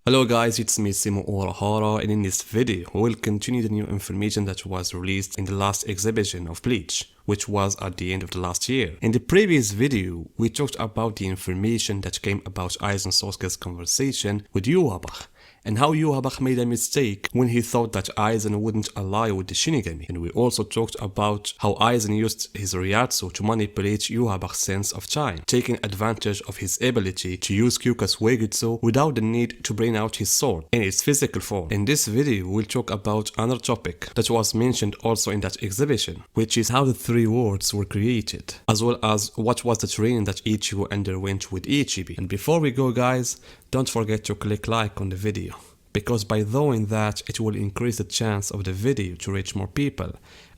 Hello guys, it's me Simo Orahara, and in this video we will continue the new information that was released in the last exhibition of Bleach, which was at the end of the last year. In the previous video, we talked about the information that came about Aizen Sasuke's conversation with Yhwach, and how Yhwach made a mistake when he thought that Aizen wouldn't ally with the Shinigami. And we also talked about how Aizen used his Ryatsu to manipulate Yhwach's sense of time, taking advantage of his ability to use Kyuka's Weigutsu without the need to bring out his sword in its physical form. In this video, we'll talk about another topic that was mentioned also in that exhibition, which is how the three worlds were created, as well as what was the training that Ichigo underwent with Ichibei. And before we go guys, don't forget to click like on the video, because by doing that it will increase the chance of the video to reach more people.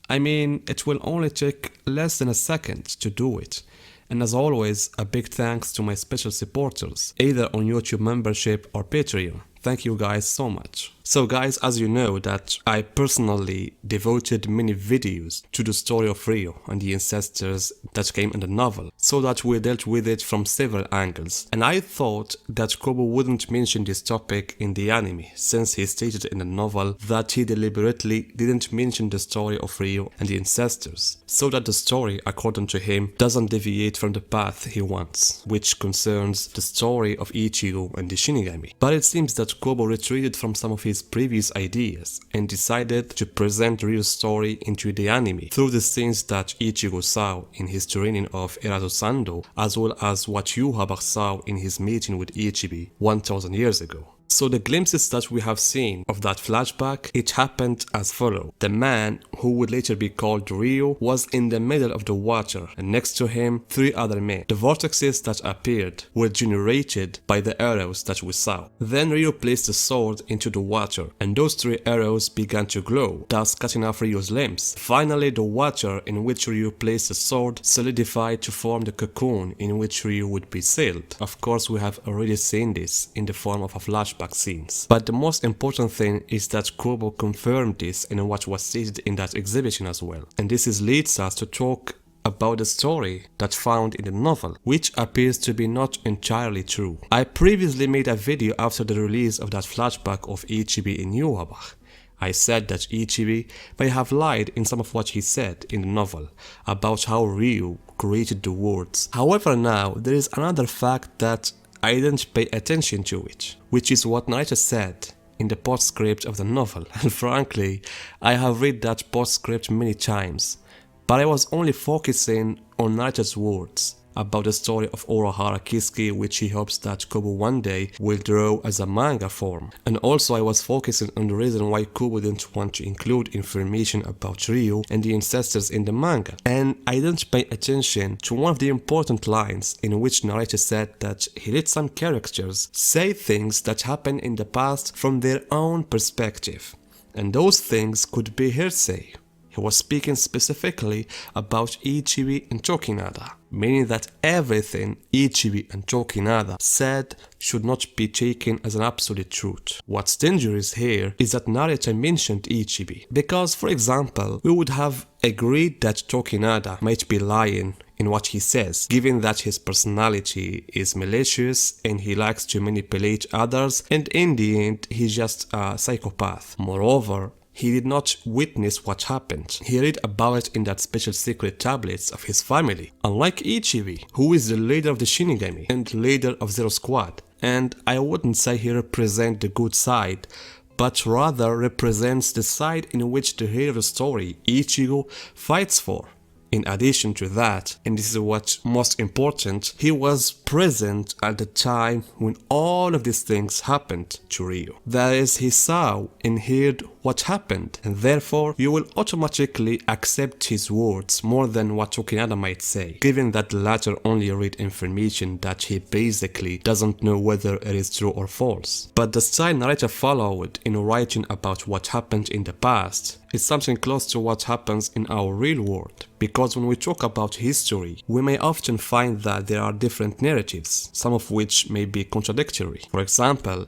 I mean, it will only take less than a second to do it. And as always, a big thanks to my special supporters, either on YouTube membership or Patreon. Thank you guys so much. So guys, as you know that I personally devoted many videos to the story of Ryo and the ancestors that came in the novel, so that we dealt with it from several angles. And I thought that Kubo wouldn't mention this topic in the anime, since he stated in the novel that he deliberately didn't mention the story of Ryo and the ancestors, so that the story, according to him, doesn't deviate from the path he wants, which concerns the story of Ichigo and the Shinigami. But it seems that Kubo retreated from some of his previous ideas and decided to present Ryo's story into the anime through the scenes that Ichigo saw in his training of Erato Sando, as well as what Yhwach saw in his meeting with Ichibei 1000 years ago. So the glimpses that we have seen of that flashback, it happened as follows. The man, who would later be called Ryo, was in the middle of the water, and next to him, three other men. The vortexes that appeared were generated by the arrows that we saw. Then Ryo placed the sword into the water, and those three arrows began to glow, thus cutting off Ryo's limbs. Finally, the water in which Ryo placed the sword solidified to form the cocoon in which Ryo would be sealed. Of course, we have already seen this in the form of a flashback scenes. But the most important thing is that Kubo confirmed this in what was stated in that exhibition as well. And this leads us to talk about the story that's found in the novel, which appears to be not entirely true. I previously made a video after the release of that flashback of Ichibei and Yhwach. I said that Ichibei may have lied in some of what he said in the novel about how Ryo created the worlds. However, now there is another fact that I didn't pay attention to it, which is what narrator said in the postscript of the novel. And frankly, I have read that postscript many times, but I was only focusing on narrator's words about the story of Urahara Kisuke, which he hopes that Kubo one day will draw as a manga form. And also I was focusing on the reason why Kubo didn't want to include information about Ryo and the ancestors in the manga. And I didn't pay attention to one of the important lines in which narrator said that he let some characters say things that happened in the past from their own perspective, and those things could be hearsay. He was speaking specifically about Ichibei and Tokinada, meaning that everything Ichibei and Tokinada said should not be taken as an absolute truth. What's dangerous here is that narrator mentioned Ichibei, because for example, we would have agreed that Tokinada might be lying in what he says, given that his personality is malicious and he likes to manipulate others, and in the end he's just a psychopath. Moreover, he did not witness what happened. He read about it in that special secret tablets of his family. Unlike Ichibei, who is the leader of the Shinigami and leader of Zero Squad. And I wouldn't say he represents the good side, but rather represents the side in which the hero of the story, Ichigo, fights for. In addition to that, and this is what's most important, he was present at the time when all of these things happened to Ryo. That is, he saw and heard what happened, and therefore you will automatically accept his words more than what Tokinada might say, given that the latter only read information that he basically doesn't know whether it is true or false. But the style narrator followed in writing about what happened in the past is something close to what happens in our real world, because when we talk about history, we may often find that there are different narratives, some of which may be contradictory. For example,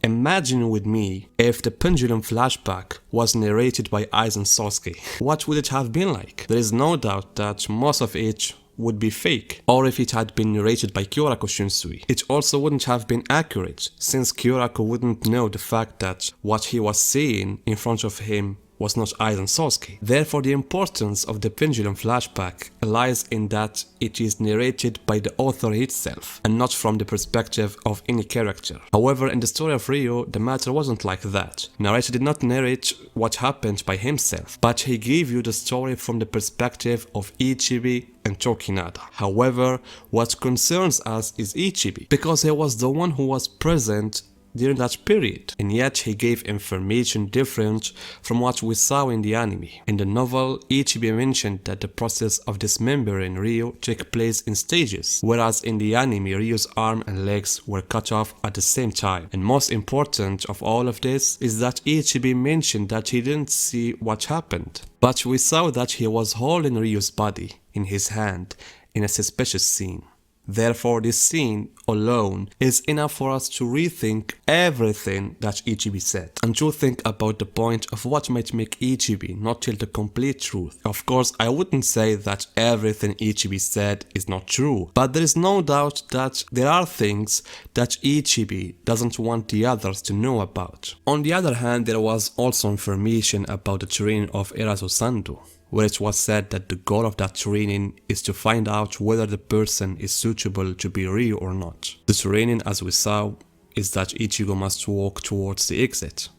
Imagine with me if the pendulum flashback was narrated by Aizen Sasuke. What would it have been like? There is no doubt that most of it would be fake, or if it had been narrated by Kyorako Shinsui, it also wouldn't have been accurate, since Kyorako wouldn't know the fact that what he was seeing in front of him was not Aizen Sasuke. Therefore, the importance of the pendulum flashback lies in that it is narrated by the author itself and not from the perspective of any character. However, in the story of Ryo, the matter wasn't like that. Narrator did not narrate what happened by himself, but he gave you the story from the perspective of Ichibei and Tokinada. However, what concerns us is Ichibei, because he was the one who was present during that period, and yet he gave information different from what we saw in the anime. In the novel, Ichibei mentioned that the process of dismembering Ryo took place in stages, whereas in the anime, Ryo's arm and legs were cut off at the same time. And most important of all of this is that Ichibei mentioned that he didn't see what happened, but we saw that he was holding Ryo's body in his hand in a suspicious scene. Therefore, this scene alone is enough for us to rethink everything that Ichibei said and to think about the point of what might make Ichibei not tell the complete truth. Of course, I wouldn't say that everything Ichibei said is not true, but there is no doubt that there are things that Ichibei doesn't want the others to know about. On the other hand, there was also information about the training of Erazo Sando, where it was said that the goal of that training is to find out whether the person is suitable to be Ryo or not. The training, as we saw, is that Ichigo must walk towards the exit,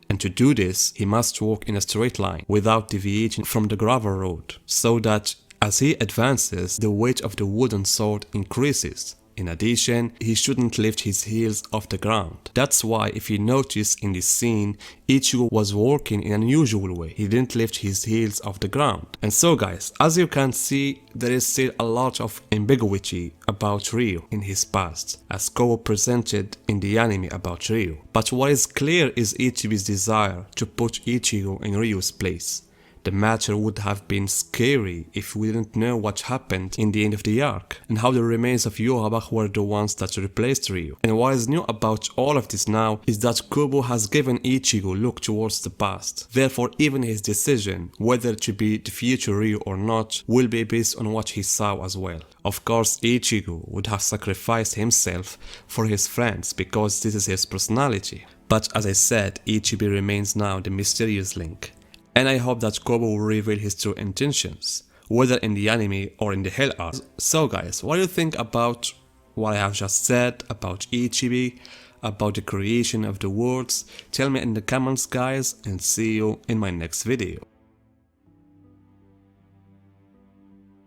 and to do this, he must walk in a straight line without deviating from the gravel road, so that as he advances, the weight of the wooden sword increases. In addition, he shouldn't lift his heels off the ground. That's why, if you notice in this scene, Ichigo was walking in an unusual way. He didn't lift his heels off the ground. And so guys, as you can see, there is still a lot of ambiguity about Ryo in his past, as Kubo presented in the anime about Ryo. But what is clear is Ichibei's desire to put Ichigo in Ryo's place. The matter would have been scary if we didn't know what happened in the end of the arc, and how the remains of Yhwach were the ones that replaced Ryo. And what is new about all of this now is that Kubo has given Ichigo look towards the past. Therefore, even his decision whether to be the future Ryo or not will be based on what he saw as well. Of course, Ichigo would have sacrificed himself for his friends because this is his personality. But as I said, Ichibei remains now the mysterious link. And I hope that Kubo will reveal his true intentions, whether in the anime or in the Hell arc. So guys, what do you think about what I have just said about Ichibei, about the creation of the worlds? Tell me in the comments guys, and see you in my next video.